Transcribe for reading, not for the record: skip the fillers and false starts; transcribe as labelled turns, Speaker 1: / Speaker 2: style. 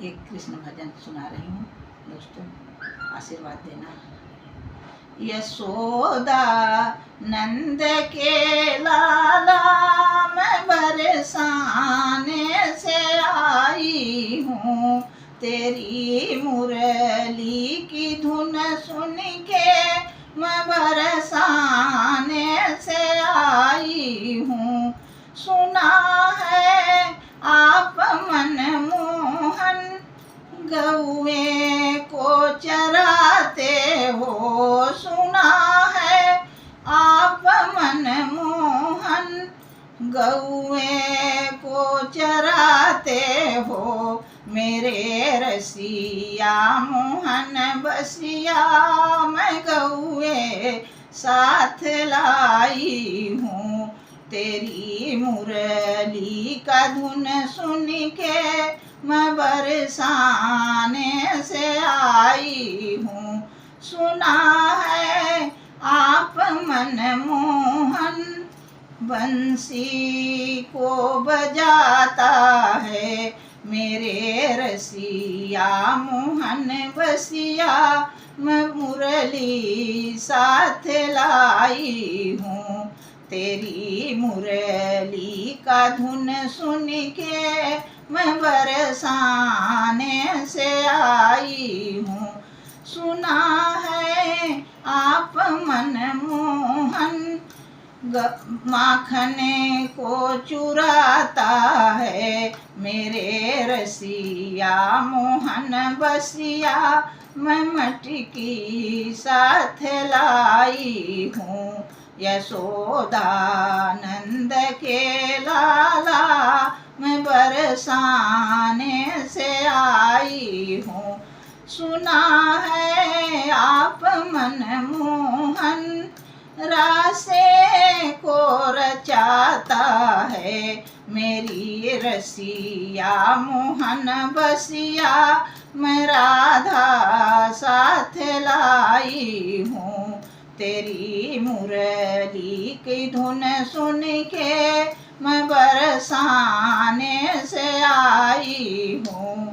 Speaker 1: एक कृष्ण भजन सुना रही हूँ दोस्तों, आशीर्वाद देना। यशोदा नंद के लाला मैं बरसाने से आई हूँ, तेरी मुरली की धुन सुन के मैं बरसाने से आई हूँ। सुना है आप मनमोहन गौए को चराते हो, सुना है आप मनमोहन गौए को चराते हो। मेरे रसिया मोहन बसिया मैं गौए साथ लाई हूँ, तेरी मुरली का धुन सुन के मैं बरसाने से आई हूँ। सुना है आप मनमोहन बंसी को बजाता है, मेरे रसिया मोहन बसिया मैं मुरली साथ लाई हूँ, तेरी मुरली का धुन सुन के मैं बरसाने से आई हूँ। सुना है आप मनमोहन माखने को चुराता है, मेरे रसिया मोहन बसिया मैं मटकी साथ लाई हूँ। यशोदा नंद के लाला मैं बरसाने से आई हूँ। सुना है आप मनमोहन रासे को रचाता है, मेरी रसिया मोहन बसिया मैं राधा साथ लाई हूँ, तेरी मुरली की धुन सुन के मैं बरसाने से आई हूँ।